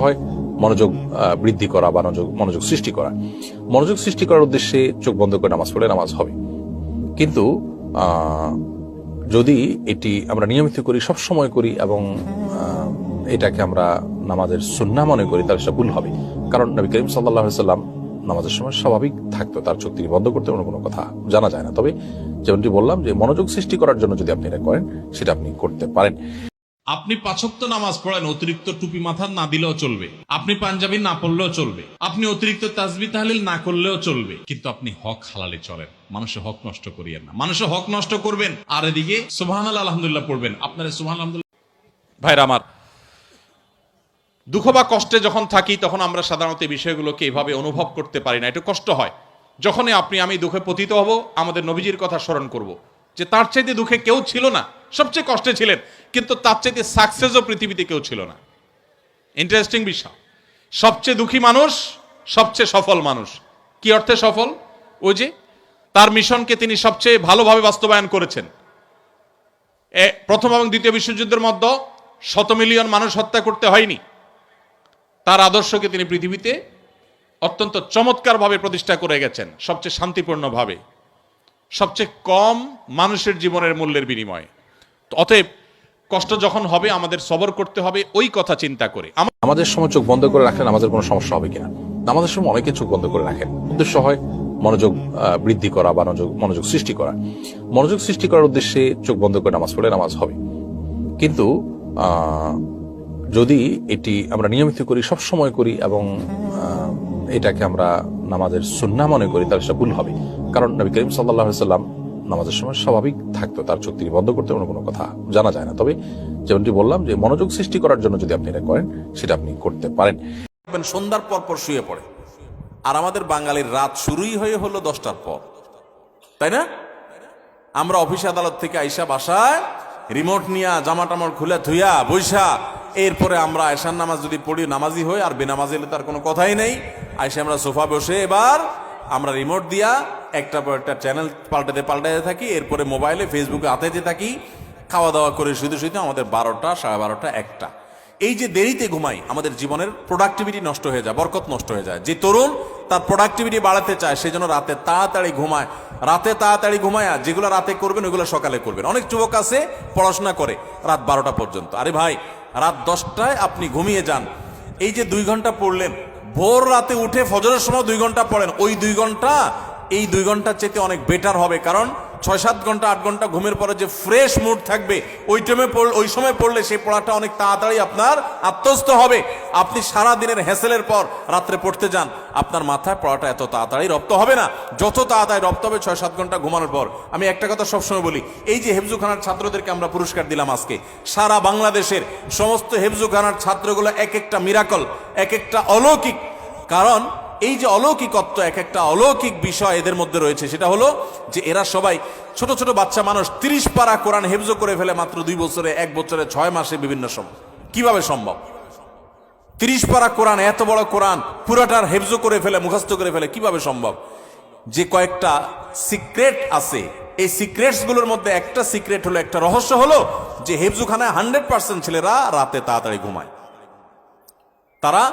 হয় মনোযোগ বৃদ্ধি করা বা মনোযোগ সৃষ্টি করা। মনোযোগ সৃষ্টি করার উদ্দেশ্যে চোখ বন্ধ করে নামাজ পড়লে নামাজ হবে, কিন্তু যদি এটি আমরা নিয়মিত করি, সব সময় করি এবং এটাকে আমরা নামাজের সুন্নাহ মনে করি, তাহলে সেটা ভুল হবে। কারণ নবী করিম সাল্লাল্লাহু আলাইহি ওয়াসাল্লাম নামাজের সময় স্বাভাবিক থাকতো, তার চোখ তিনি বন্ধ করতে কোনো কথা জানা যায় না। তবে যেমনটি বললাম যে মনোযোগ সৃষ্টি করার জন্য যদি আপনি এটা করেন, সেটা আপনি করতে পারেন। আপনি 5 ওয়াক্ত নামাজ পড়েন, অতিরিক্ত টুপি মাথার না দিলেও চলবে, আপনি পাঞ্জাবি না পড়লেও চলবে, আপনি অতিরিক্ত তাসবিহ তাহলিল না করলেও চলবে, কিন্তু আপনি হক হালালে চলেন। মানুষের হক নষ্ট করিয়েন না। মানুষের হক নষ্ট করবেন আর এদিকে সুবহানাল্লাহ আলহামদুলিল্লাহ পড়বেন। আপনার সুবহানাল্লাহ আলহামদুলিল্লাহ। ভাইরা আমার, দুঃখ বা কষ্টে যখন থাকি তখন আমরা সাধারণত এই বিষয়গুলোকে এভাবে অনুভব করতে পারি না, একটু কষ্ট হয়। যখনই আমি দুঃখে পতিত হব, আমাদের নবীজির কথা স্মরণ করব যে তার চাইতে দুঃখে কেউ ছিল না, সবচেয়ে কষ্টে ছিলেন, কিন্তু তার চাইতে সাকসেসও পৃথিবীতে কেউ ছিল না। ইন্টারেস্টিং বিষয়। সবচেয়ে দুঃখী মানুষ সবচেয়ে সফল মানুষ। কি অর্থে সফল? ওই যে তার মিশনকে তিনি সবচেয়ে ভালোভাবে বাস্তবায়ন করেছেন। প্রথম এবং দ্বিতীয় বিশ্বযুদ্ধের মধ্যে 100 মিলিয়ন মানুষ হত্যা করতে হয়নি। তার আদর্শকে তিনি পৃথিবীতে অত্যন্ত চমৎকারভাবে প্রতিষ্ঠা করে গেছেন, সবচেয়ে শান্তিপূর্ণভাবে, সবচেয়ে কম মানুষের জীবনের মূল্যের বিনিময়ে। অতএব কষ্ট যখন হবে আমাদের সবর করতে হবে ওই কথা চিন্তা করে। আমাদের সময় চোখ বন্ধ করে রাখলে আমাদের কোনো সমস্যা হবে কিনা? আমাদের সময় অনেকে চোখ বন্ধ করে রাখেন, উদ্দেশ্য হয় মনোযোগ বৃদ্ধি করা বা মনোযোগ সৃষ্টি করা। মনোযোগ সৃষ্টি করার উদ্দেশ্যে চোখ বন্ধ করে নামাজ পড়লে নামাজ হবে, কিন্তু যদি এটি আমরা নিয়মিত করি, সব সময় করি এবং এটাকে আমরা নামাজের সুন্নাহ মনে করি, তাহলে সেটা ভুল হবে। কারণ নবী করিম সাল্লাল্লাহু আলাইহি ওয়াসাল্লাম নামাজের সময় স্বাভাবিক থাকতো, তার চোখ তিনি বন্ধ করতে কোনো কথা জানা যায় না। তবে যেমনটি বললাম যে মনোযোগ সৃষ্টি করার জন্য যদি আপনি এটা করেন, সেটা আপনি করতে পারেন। সন্ধ্যার পর শুয়ে পড়ে, আর আমাদের বাঙালির রাত শুরুই হলো 10টার পর, তাই না? আমরা অফিস আদালত থেকে আইসা বাসায় রিমোট নিয়া জামা টামা খুলে ধুইয়া বৈশা, এরপরে আমরা আয়সার নামাজ যদি পড়ি নামাজি হই, আর বেনামাজি হলে তার কোনো কথাই নেই। আইসা আমরা সোফা বসে এবার আমরা রিমোট দিয়া একটা পর একটা চ্যানেল পাল্টাতে থাকি, এরপরে মোবাইলে ফেসবুকে আতাইতে থাকি, খাওয়া দাওয়া করে শুধু আমাদের 12টা, 12:30, 1টা। এই যে দেরিতে ঘুমাই, আমাদের জীবনের প্রোডাক্টিভিটি নষ্ট হয়ে যায়, বরকত নষ্ট হয়ে যায়। যে তরুণ তার প্রোডাক্টিভিটি বাড়াতে চায়, সেই জন্য রাতে তাড়াতাড়ি ঘুমায়। রাতে তাড়াতাড়ি ঘুমায়, যেগুলো রাতে করবেন ওইগুলো সকালে করবেন। অনেক যুবক আছে পড়াশোনা করে রাত 12টা পর্যন্ত। আরে ভাই, রাত 10টায় আপনি ঘুমিয়ে যান। এই যে 2 ঘন্টা পড়লেন, ভোর রাতে উঠে ফজরের সময় 2 ঘন্টা পড়েন, ওই 2 ঘন্টা এই 2 ঘন্টার চেয়ে অনেক বেটার হবে। কারণ 6-7 ঘন্টা 8 ঘন্টা ঘুমের পরে যে ফ্রেশ মুড থাকবে, ওই সময় পড়লে সেই পড়াটা অনেক তাড়াতাড়ি আপনার আত্মস্থ হবে। আপনি সারা দিনের হ্যাসেলের পর রাত্রে পড়তে যান, আপনার মাথায় পড়াটা এত তাড়াতাড়ি রপ্ত হবে না, যত তাড়াতাড়ি রপ্ত হবে 6-7 ঘন্টা ঘুমানোর পর। আমি একটা কথা সবসময় বলি, এই যে হেফজুখানার ছাত্রদেরকে আমরা পুরস্কার দিলাম আজকে, সারা বাংলাদেশের সমস্ত হেফজুখানার ছাত্রগুলো এক একটা মিরাকল, এক একটা অলৌকিক। কারণ এই যে অলৌকিকত্ব, এক একটা অলৌকিক বিষয় এদের মধ্যে রয়েছে, সেটা হলো যে এরা সবাই ছোট ছোট বাচ্চা মানুষ। 30 পারা কোরআন হেফজ করে ফেলে মাত্র 2 বছরে, 1 বছরে, 6 মাসে, বিভিন্ন সময়। কিভাবে সম্ভব? 30 পারা কোরআন, এত বড় কোরআন পুরাটার হেফজ করে ফেলে, মুখস্থ করে ফেলে, কিভাবে সম্ভব? যে কয়েকটা সিক্রেট আছে, এই সিক্রেটস গুলোর মধ্যে একটা সিক্রেট হলো, একটা রহস্য হলো যে হেফজুখানায় 100% ছেলেরা রাতে তাড়াতাড়ি ঘুমায়। তারা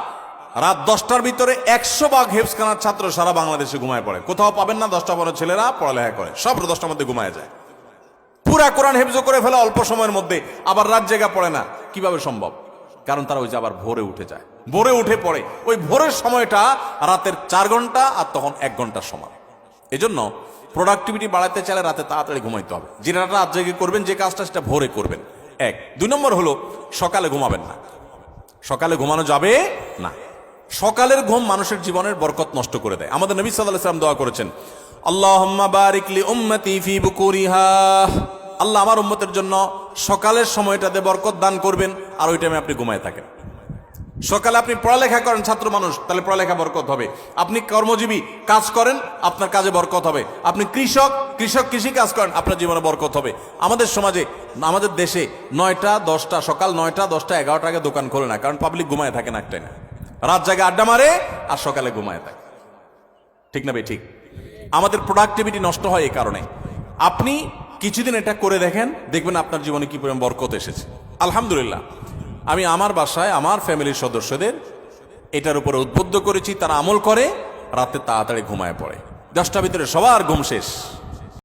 রাত 10টার ভিতরে 100 হেফজখানার ছাত্র সারা বাংলাদেশে ঘুমায় পড়ে। কোথাও পাবেন না 10টা পরে ছেলেরা পড়ালেখা করে, সব 10টার মধ্যে ঘুমায় যায়। পুরা কোরআন হেফজ করে ফেলে অল্প সময়ের মধ্যে, আবার রাত জেগা পড়ে না। কিভাবে সম্ভব? কারণ তারা ওই যে আবার ভোরে উঠে যায়, ভোরে উঠে পড়ে। ওই ভোরের সময়টা রাতের 4 ঘন্টা, আর তখন 1 ঘন্টার সময়। এজন্য প্রোডাক্টিভিটি বাড়াতে চাইলে রাতে তাড়াতাড়ি ঘুমাইতে হবে। যেটা রাত জেগে করবেন, যে কাজটা, সেটা ভোরে করবেন। 1 2 নম্বর হলো সকালে ঘুমাবেন না। সকালে ঘুমানো যাবে না। সকালের ঘুম মানুষের জীবনের বরকত নষ্ট করে দেয়। আমাদের নবী সাল্লাল্লাহু আলাইহি ওয়াসাল্লাম দোয়া করেছেন, আল্লাহুম্মা বারিক লি উম্মতি ফি বুকুরিহা। আল্লাহ আমার উম্মতের জন্য সকালের সময়টাতে বরকত দান করবেন, আর ওই টাইমে আপনি ঘুমায় থাকেন। সকালে আপনি পড়ালেখা করেন, ছাত্র মানুষ, তাহলে পড়ালেখা বরকত হবে। আপনি কর্মজীবী কাজ করেন, আপনার কাজে বরকত হবে। আপনি কৃষক কৃষি কাজ করেন, আপনার জীবনে বরকত হবে। আমাদের সমাজে, আমাদের দেশে 9টা 10টা, সকাল 9টা 10টা 11টা আগে দোকান খোলে না, কারণ পাবলিক ঘুমায় থাকে না, একটাই না, রাত জায়গায় আড্ডা মারে আর সকালে ঘুমায় থাকে। ঠিক না ভাই? ঠিক। আমাদের প্রোডাক্টিভিটি নষ্ট হয় এই কারণে। আপনি কিছুদিন এটা করে দেখেন, দেখবেন আপনার জীবনে কি পরিমাণ বরকত এসেছে। আলহামদুলিল্লাহ। আমি আমার বাসায় আমার ফ্যামিলির সদস্যদের এটার উপরে উদ্বুদ্ধ করেছি, তারা আমল করে, রাতে তাড়াতাড়ি ঘুমায় পড়ে। 10টার ভিতরে সবার ঘুম শেষ।